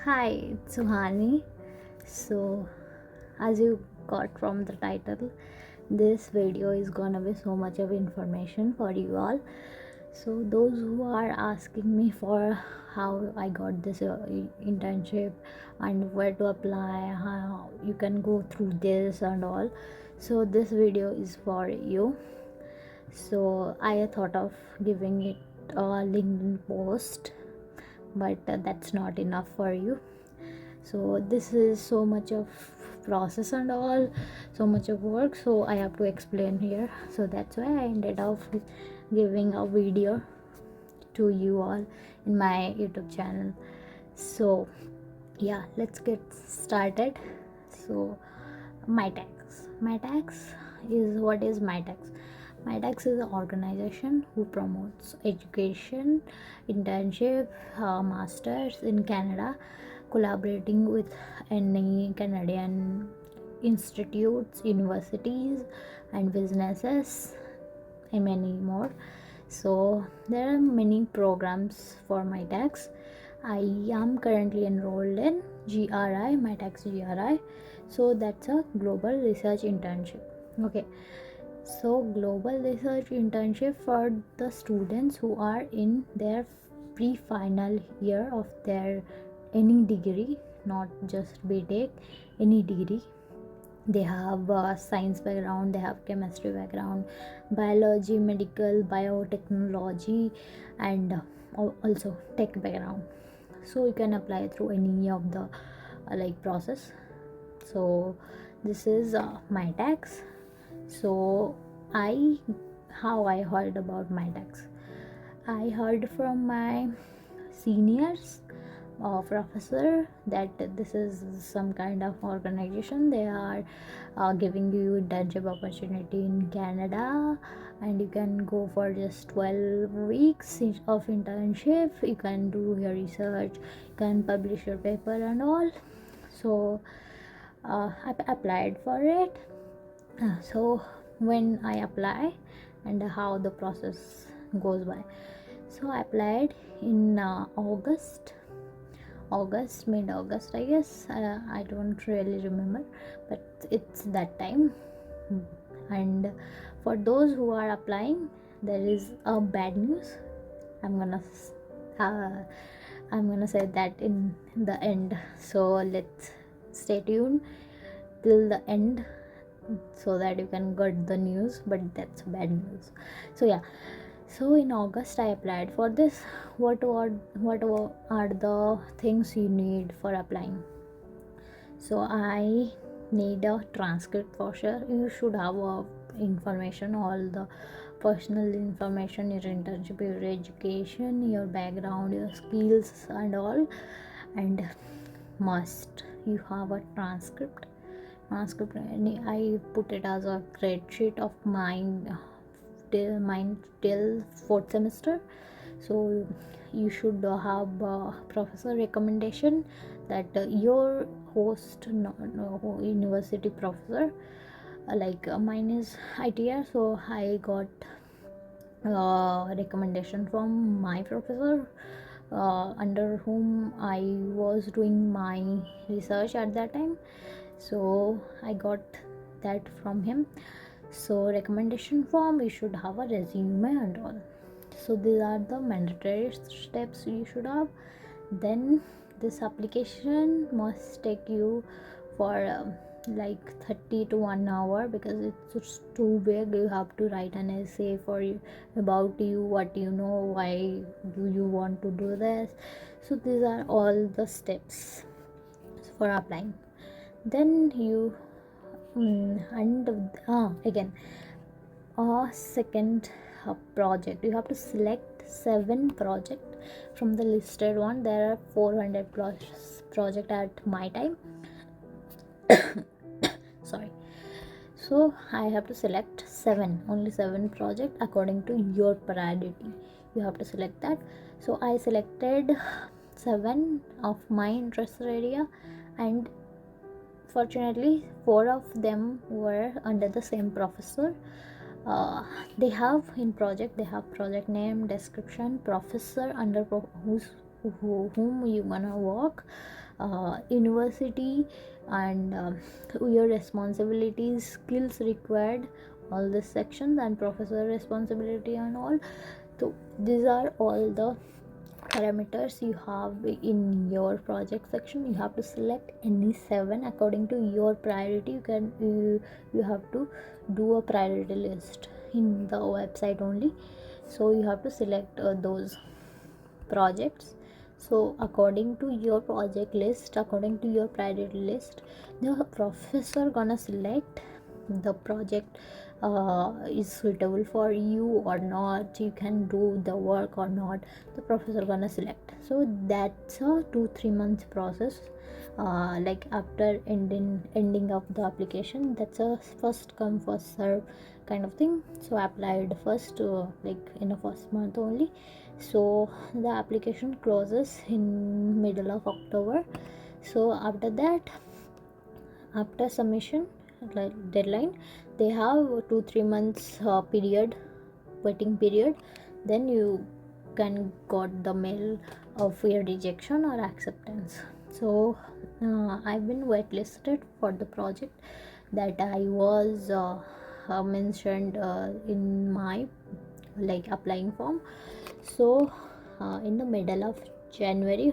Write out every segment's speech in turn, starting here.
Hi, it's Suhani. So, as you got from the title, this video is gonna be so much of information for you all. So, those who are asking me for how I got this internship and where to apply, how you can go through this and all. So, this video is for you. So, I thought of giving it a LinkedIn post, but that's not enough for you. So this is so much of process and all, so much of work, so I have to explain here. So that's why I ended up giving a video to you all in my YouTube channel. So yeah, let's get started. So Mitacs is, what is Mitacs? Mitacs is an organization who promotes education, internship, masters in Canada, collaborating with any Canadian institutes, universities, and businesses, and many more. So there are many programs for Mitacs. I am currently enrolled in GRI, Mitacs GRI. So that's a global research internship. Okay, so global research internship for the students who are in their pre-final year of their any degree, not just BTech, any degree. They have science background, they have chemistry background, biology, medical, biotechnology, and also tech background. So you can apply through any of the process. So this is Mitacs. So I how I heard about Mitacs. I heard from my seniors, professor, that this is some kind of organization. They are giving you internship opportunity in Canada, and you can go for just 12 weeks of internship. You can do your research, you can publish your paper and all. So I applied for it. So when I apply and how the process goes by. So I applied in mid-August, I guess. I don't really remember, but it's that time. And for those who are applying, there is a bad news. I'm gonna uh, I'm gonna say that in the end. So let's stay tuned till the end so that you can get the news, but that's bad news. So yeah, so in August I applied for this. What are the things you need for applying? So I need a transcript for sure. You should have information, all the personal information, your internship, your education, your background, your skills and all. And must you have a transcript. I put it as a grade sheet of mine till fourth semester. So you should have professor recommendation that your host university professor, mine is ITR, so I got recommendation from my professor, under whom I was doing my research at that time. So I got that from him. So recommendation form, you should have a resume and all. So these are the mandatory steps you should have. Then this application must take you for 30 to 1 hour, because it's just too big. You have to write an essay for you, about you, what you know, why do you want to do this. So these are all the steps for applying. Then you again a second project. You have to select 7 project from the listed one. There are 400 plus project at my time. Sorry. So I have to select only 7 project according to your priority. You have to select that. So I selected 7 of my interest area, and fortunately 4 of them were under the same professor. They have project name, description, professor under whom you gonna work, university, and your responsibilities, skills required, all this sections, and professor responsibility and all. So these are all the parameters you have in your project section. You have to select any 7 according to your priority. You have to do a priority list in the website only. So you have to select those projects. So according to your project list, according to your priority list, the professor gonna select the project is suitable for you or not, you can do the work or not, the professor gonna select. So that's a 2-3 months process. Like after ending of the application, that's a first come first serve kind of thing. So I applied first, like in the first month only. So the application closes in middle of October. So after that, after submission, like deadline, they have 2-3 months waiting period. Then you can got the mail of your rejection or acceptance. So I've been waitlisted for the project that I was mentioned in my like applying form. So in the middle of January,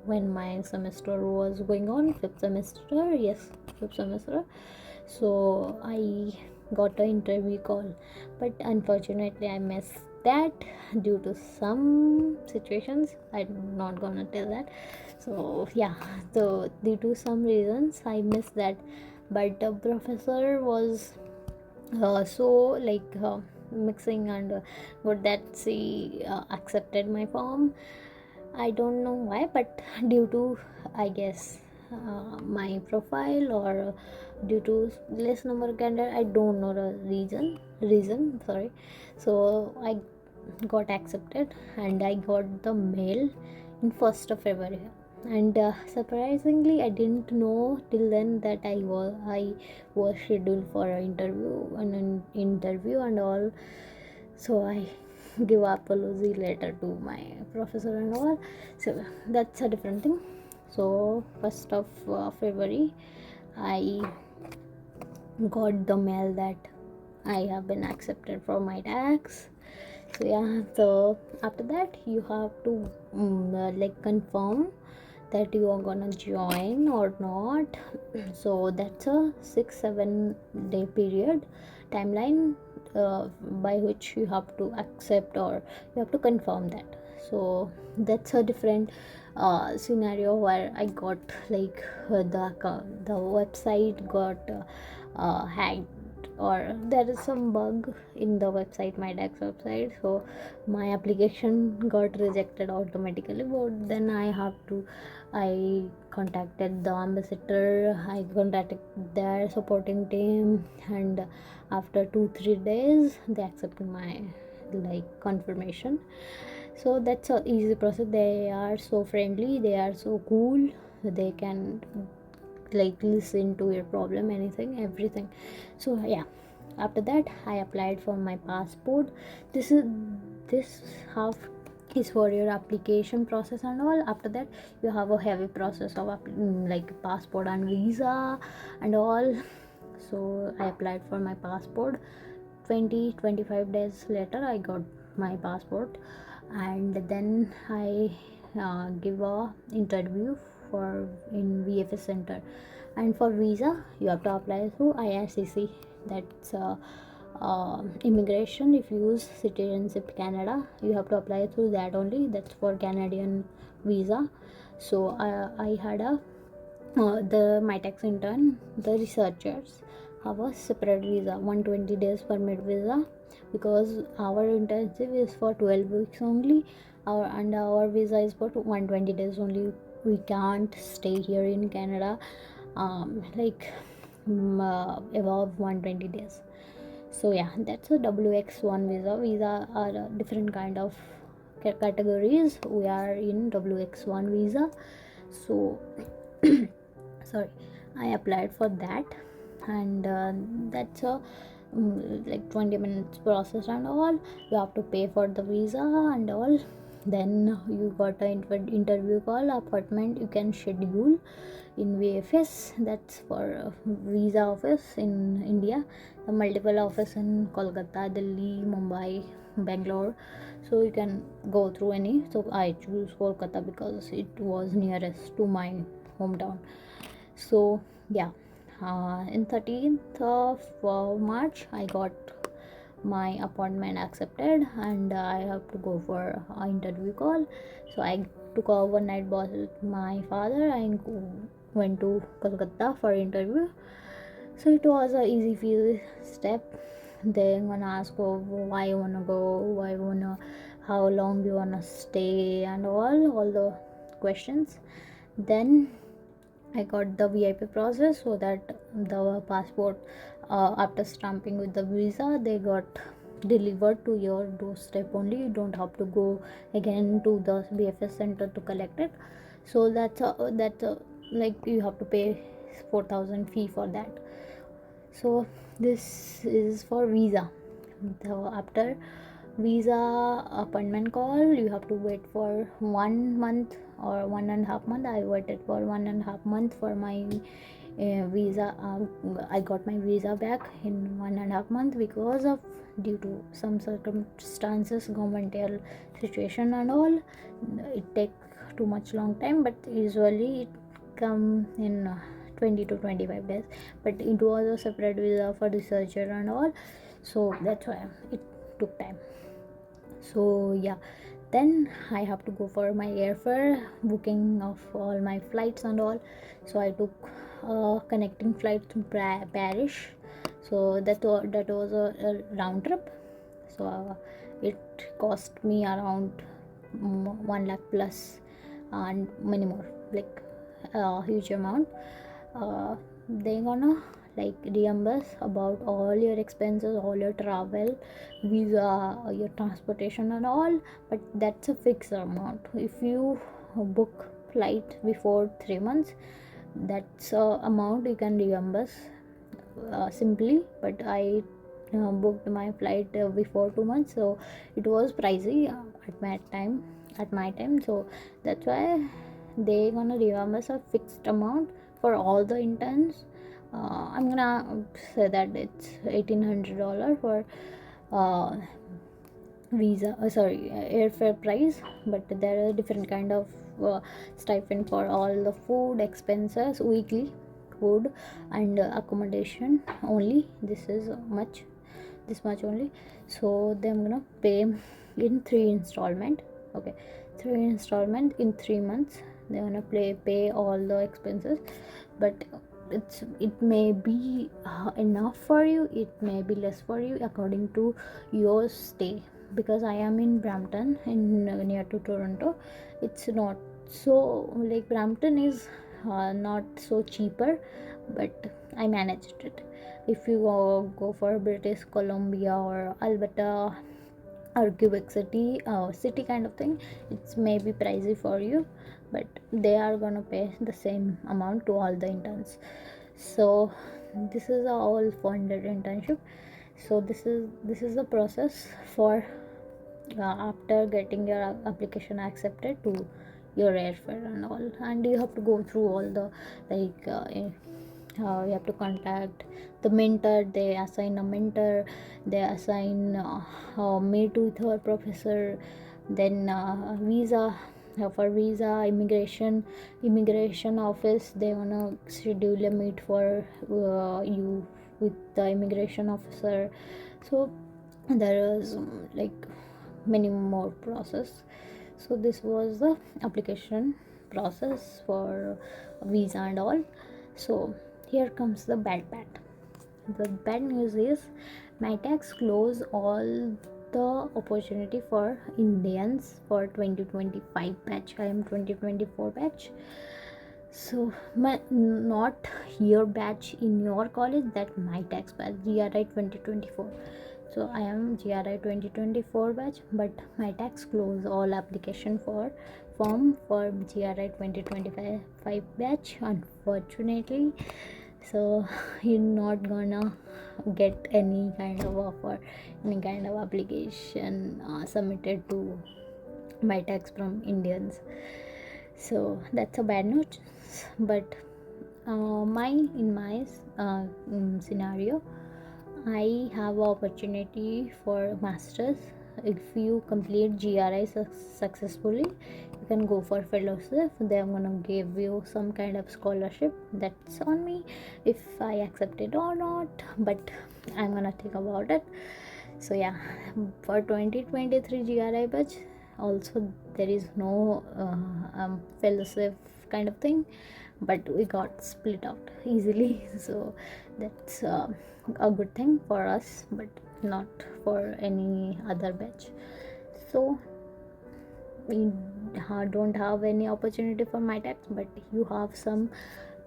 when my semester was going on, fifth semester, yes, fifth semester, so I got an interview call, but unfortunately I missed that due to some situations. I'm not gonna tell that. So yeah, so due to some reasons I missed that. But the professor was so like mixing and good that she accepted my form. I don't know why, but due to, I guess, my profile, or due to less number of candidate, I don't know the reason, sorry. So I got accepted, and I got the mail in 1st of February. And surprisingly, I didn't know till then that I was scheduled for an interview and all. So I give apology letter to my professor and all. So that's a different thing. So 1st of February, I got the mail that I have been accepted for my tax. So yeah, so after that you have to like confirm that you are gonna join or not. So that's a 6-7 day period timeline by which you have to accept or you have to confirm that. So that's a different scenario where I got like the website got hacked, or there is some bug in the website, Mitacs website. So my application got rejected automatically. But then I contacted the ambassador, I contacted their supporting team, and after 2-3 days they accepted my like confirmation. So that's a easy process. They are so friendly, they are so cool, they can like listen to your problem, anything, everything. So yeah, after that I applied for my passport. This half is for your application process and all. After that you have a heavy process of like passport and visa and all. So I applied for my passport. 20-25 days later I got my passport, and then I give a interview for in VFS center. And for visa you have to apply through IRCC. That's immigration. If you use Citizenship Canada, you have to apply through that only. That's for Canadian visa. So I had a the Mitacs intern, the researchers have a separate visa, 120 days permit visa, because our internship is for 12 weeks only. Our visa is for 120 days only. We can't stay here in Canada like above 120 days. So yeah, that's a WX1 visa are a different kind of categories. We are in WX1 visa. So sorry, I applied for that. And that's a like 20 minutes process and all. You have to pay for the visa and all. Then you got an interview call. Appointment you can schedule in VFS, that's for visa office in India. The multiple office in Kolkata, Delhi, Mumbai, Bangalore, so you can go through any. So I choose Kolkata because it was nearest to my hometown. So yeah, in 13th of March I got my appointment accepted, and I have to go for an interview call. So I took a overnight bus with my father and went to Kolkata for interview. So it was a easy few step. They gonna ask, oh, why you wanna go, why you wanna, how long you wanna stay, and all the questions. Then I got the VIP process, so that the passport, after stamping with the visa, they got delivered to your doorstep only. You don't have to go again to the BFS center to collect it. So that's like you have to pay 4,000 fee for that. So this is for visa. After visa appointment call, you have to wait for 1 month or 1.5 month. I waited for 1.5 month for my visa. I got my visa back in 1.5 month because of due to some circumstances, governmental situation and all. It take too much long time, but usually it come in 20 to 25 days. But it was a separate visa for researcher and all, so that's why it took time. So yeah, then I have to go for my airfare, booking of all my flights and all. So I took a connecting flight to Paris. So that was a round trip. So it cost me around 1 lakh plus and many more, like a huge amount. They gonna like reimburse about all your expenses, all your travel, visa, your transportation and all, but that's a fixed amount. If you book flight before 3 months, that's amount you can reimburse simply. But I booked my flight before 2 months, so it was pricey at my time. So that's why they gonna reimburse a fixed amount for all the interns. I'm gonna say that it's $1,800 for uh, visa airfare price, but there are different kind of stipend for all the food expenses, weekly food and accommodation only. This much only. So they're gonna pay in 3 installment. Okay, 3 installment in 3 months. They're gonna pay all the expenses, but it may be enough for you, it may be less for you according to your stay. Because I am in Brampton, in near to Toronto, it's not so, like, Brampton is not so cheaper, but I managed it. If you go for British Columbia or Alberta or Quebec city kind of thing, it's maybe pricey for you, but they are gonna pay the same amount to all the interns. So this is a all funded internship. So this is the process for after getting your application accepted to your airfare and all. And you have to go through all the, like, you have to contact the mentor. They assign a mentor, they assign meet with her professor. Then for visa, immigration office, they wanna schedule a meet for you with the immigration officer. So there is like many more process. So this was the application process for visa and all. So here comes the bad part. The bad news is Mitacs close all the opportunity for Indians for 2025 batch. I am 2024 batch. So not your batch in your college, that Mitacs batch, GRI 2024. So I am GRI 2024 batch, but Mitacs close all application for form for GRI 2025 batch, unfortunately. So you're not gonna get any kind of offer, any kind of application submitted to Mitacs from Indians. So that's a bad note. But in my scenario, I have opportunity for masters. If you complete GRI successfully, you can go for fellowship. They're gonna give you some kind of scholarship. That's on me if I accept it or not. But I'm gonna think about it. So yeah, for 2023 GRI batch, also there is no fellowship kind of thing, but we got split out easily. So that's a good thing for us, but not for any other batch. So we don't have any opportunity for Mitacs, but you have some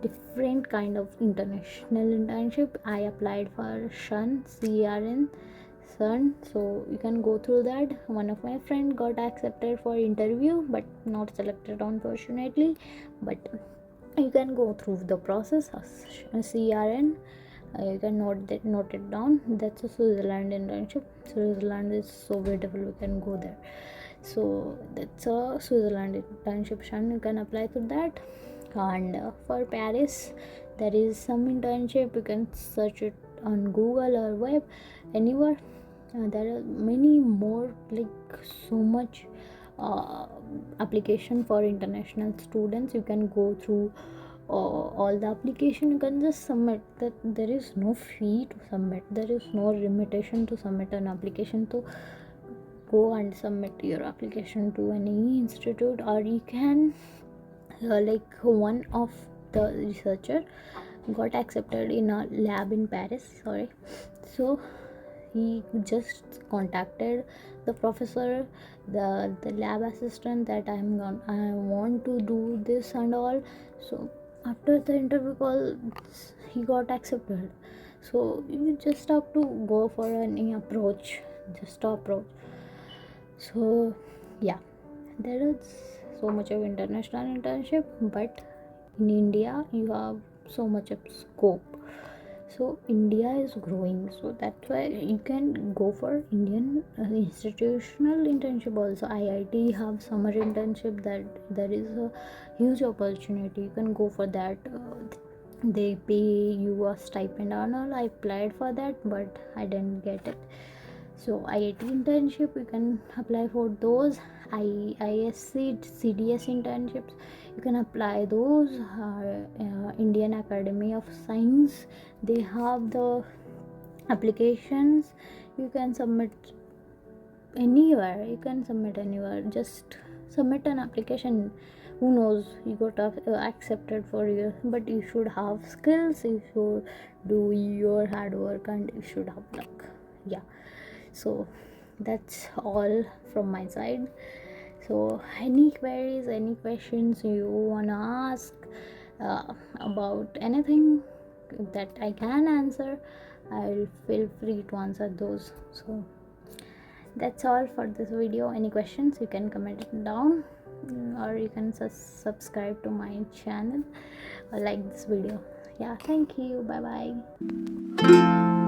different kind of international internship. I applied for CRN, so you can go through that. One of my friend got accepted for interview but not selected, unfortunately. But you can go through the process of CRN. You can note it down. That's a Switzerland internship. Switzerland is so beautiful, we can go there. So that's a Switzerland internship, and you can apply to that. And for Paris, there is some internship. You can search it on Google or web, anywhere. There are many more, like so much application for international students. You can go through all the application. You can just submit. That there is no fee to submit, there is no limitation to submit an application. To go and submit your application to any institute, or you can like one of the researcher got accepted in a lab in Paris, sorry. So he just contacted the professor, the lab assistant, that I want to do this and all. So after the interview call, he got accepted. So you just have to go for any approach, just approach. So yeah, there is so much of international internship, but in India you have so much of scope. So India is growing, so that's why you can go for Indian institutional internship also. IIT have summer internship, that there is a huge opportunity. You can go for that. They pay you a stipend and all. I applied for that, but I didn't get it. So IIT internship, you can apply for those. ISC CDS internships, you can apply those. Indian Academy of Science, they have the applications. You can submit anywhere, just submit an application. Who knows, you got accepted for you, but you should have skills, you should do your hard work, and you should have luck. Yeah, so that's all from my side. So any queries, any questions you wanna ask about anything that I can answer, I'll feel free to answer those. So that's all for this video. Any questions, you can comment it down, or you can subscribe to my channel or like this video. Yeah, thank you, bye bye.